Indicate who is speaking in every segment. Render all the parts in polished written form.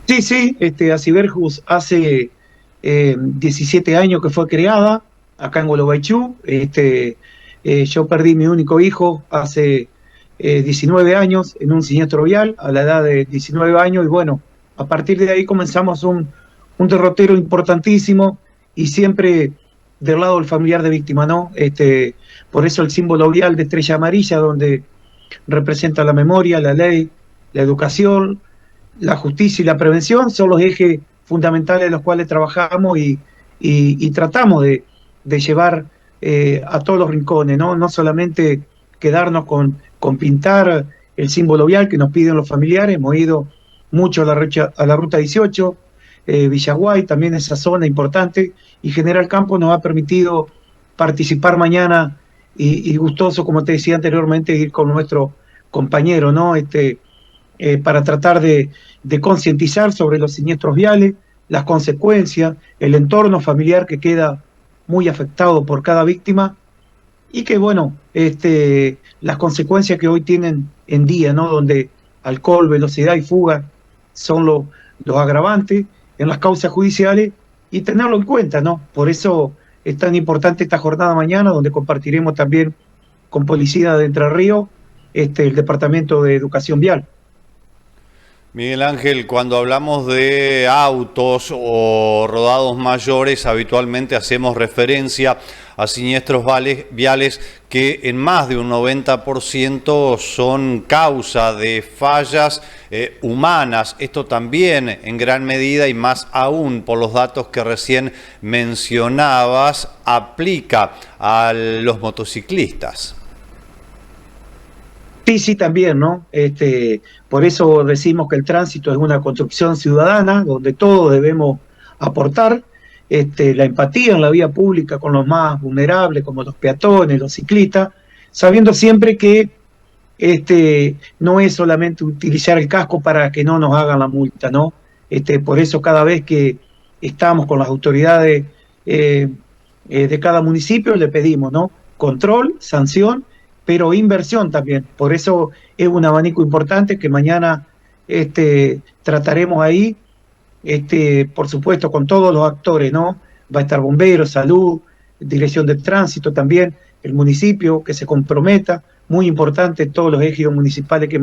Speaker 1: Sí, sí, Asiberjus hace 17 años que fue creada acá en Gualeguaychú. Yo perdí mi único hijo hace 19 años en un siniestro vial a la edad de 19 años y bueno, a partir de ahí comenzamos un derrotero importantísimo y siempre del lado del familiar de víctima, ¿no? Por eso el símbolo vial de estrella amarilla, donde representa la memoria, la ley, la educación, la justicia y la prevención son los ejes fundamentales de los cuales trabajamos y tratamos de llevar a todos los rincones, ¿no? No solamente quedarnos con pintar el símbolo vial que nos piden los familiares, hemos ido mucho a la ruta 18, Villaguay, también esa zona importante, y General Campos nos ha permitido participar mañana y gustoso, como te decía anteriormente, ir con nuestro compañero, ¿no? Para tratar de concientizar sobre los siniestros viales, las consecuencias, el entorno familiar que queda muy afectado por cada víctima y que, bueno, las consecuencias que hoy tienen en día, ¿no? Donde alcohol, velocidad y fuga son los agravantes en las causas judiciales y tenerlo en cuenta, ¿no? Por eso es tan importante esta jornada mañana, donde compartiremos también con Policía de Entre Ríos el Departamento de Educación Vial.
Speaker 2: Miguel Ángel, cuando hablamos de autos o rodados mayores, habitualmente hacemos referencia a siniestros viales que en más de un 90% son causa de fallas humanas. Esto también en gran medida y más aún por los datos que recién mencionabas, aplica a los motociclistas.
Speaker 1: Sí, sí, también, ¿no? Por eso decimos que el tránsito es una construcción ciudadana donde todos debemos aportar la empatía en la vía pública con los más vulnerables, como los peatones, los ciclistas, sabiendo siempre que no es solamente utilizar el casco para que no nos hagan la multa, ¿no? Por eso cada vez que estamos con las autoridades de cada municipio le pedimos, ¿no? Control, sanción, pero inversión también. Por eso es un abanico importante que mañana trataremos ahí, por supuesto, con todos los actores, ¿no? Va a estar bomberos, salud, dirección de tránsito también, el municipio que se comprometa, muy importante todos los ejidos municipales que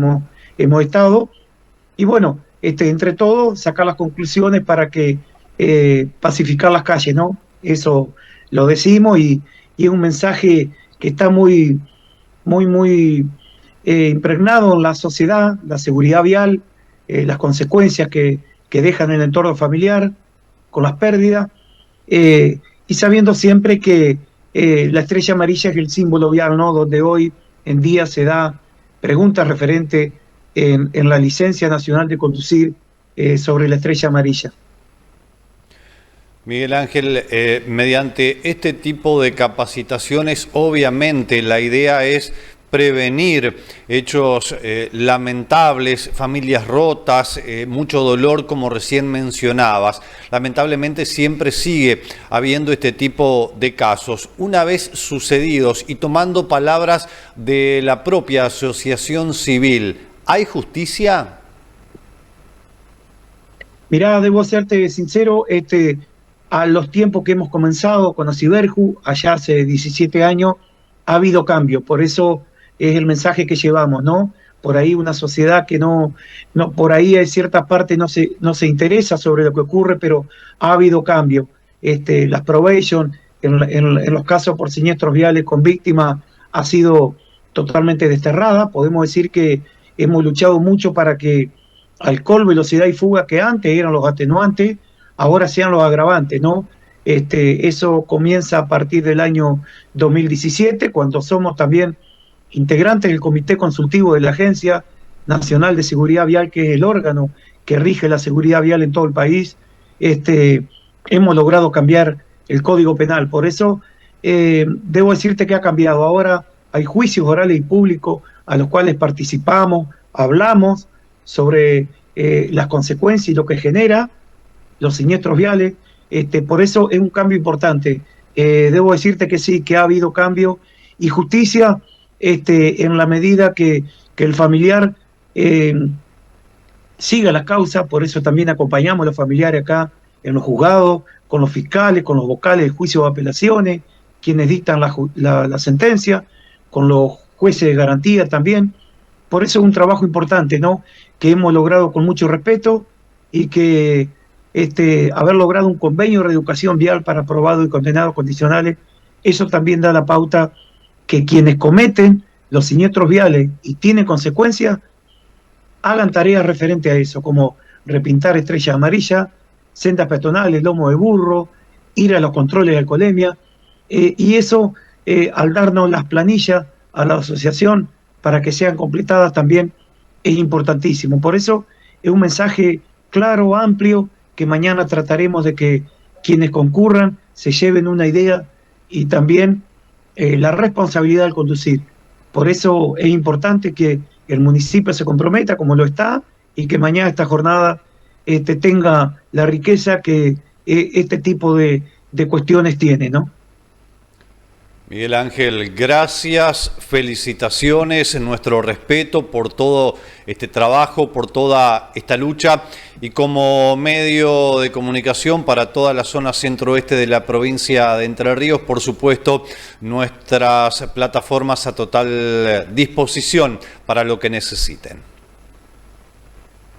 Speaker 1: hemos estado, y bueno, entre todos sacar las conclusiones para que pacificar las calles, ¿no? Eso lo decimos y es un mensaje que está muy impregnado en la sociedad, la seguridad vial, las consecuencias que dejan en el entorno familiar, con las pérdidas, y sabiendo siempre que la estrella amarilla es el símbolo vial, ¿no? Donde hoy en día se da preguntas referentes en la licencia nacional de conducir sobre la estrella amarilla.
Speaker 2: Miguel Ángel, mediante este tipo de capacitaciones, obviamente la idea es prevenir hechos lamentables, familias rotas, mucho dolor, como recién mencionabas. Lamentablemente siempre sigue habiendo este tipo de casos. Una vez sucedidos y tomando palabras de la propia asociación civil, ¿hay justicia?
Speaker 1: Mirá, debo serte sincero, a los tiempos que hemos comenzado con Asiberju, allá hace 17 años, ha habido cambio, por eso es el mensaje que llevamos, ¿no? Por ahí una sociedad que por ahí hay cierta parte no se interesa sobre lo que ocurre, pero ha habido cambio. Las probation en los casos por siniestros viales con víctimas ha sido totalmente desterrada. Podemos decir que hemos luchado mucho para que alcohol, velocidad y fuga, que antes eran los atenuantes, ahora sean los agravantes, ¿no? Eso comienza a partir del año 2017, cuando somos también integrantes del Comité Consultivo de la Agencia Nacional de Seguridad Vial, que es el órgano que rige la seguridad vial en todo el país. Hemos logrado cambiar el Código Penal. Por eso debo decirte que ha cambiado. Ahora hay juicios orales y públicos a los cuales participamos, hablamos sobre las consecuencias y lo que genera los siniestros viales. Por eso es un cambio importante. Debo decirte que sí, que ha habido cambio y justicia en la medida que el familiar siga la causa, por eso también acompañamos a los familiares acá en los juzgados, con los fiscales, con los vocales de juicio de apelaciones, quienes dictan la sentencia, con los jueces de garantía también. Por eso es un trabajo importante, ¿no? Que hemos logrado con mucho respeto y que haber logrado un convenio de reeducación vial para probados y condenados condicionales, eso también da la pauta que quienes cometen los siniestros viales y tienen consecuencias, hagan tareas referentes a eso, como repintar estrellas amarillas, sendas peatonales, lomo de burro, ir a los controles de alcoholemia, y eso, al darnos las planillas a la asociación para que sean completadas también, es importantísimo. Por eso es un mensaje claro, amplio, que mañana trataremos de que quienes concurran se lleven una idea y también la responsabilidad al conducir. Por eso es importante que el municipio se comprometa, como lo está, y que mañana esta jornada tenga la riqueza que este tipo de cuestiones tiene, ¿no?
Speaker 2: Miguel Ángel, gracias, felicitaciones, nuestro respeto por todo este trabajo, por toda esta lucha y como medio de comunicación para toda la zona centro-oeste de la provincia de Entre Ríos, por supuesto, nuestras plataformas a total disposición para lo que necesiten.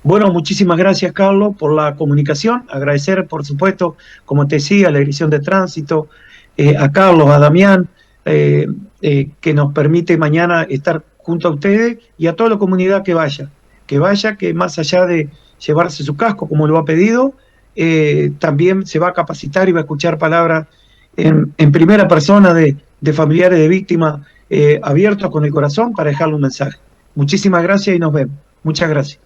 Speaker 1: Bueno, muchísimas gracias, Carlos, por la comunicación. Agradecer, por supuesto, como te decía, a la Dirección de Tránsito, a Carlos, a Damián, que nos permite mañana estar junto a ustedes y a toda la comunidad que vaya, que más allá de llevarse su casco, como lo ha pedido, también se va a capacitar y va a escuchar palabras en primera persona de familiares de víctimas abiertos con el corazón para dejarle un mensaje. Muchísimas gracias y nos vemos. Muchas gracias.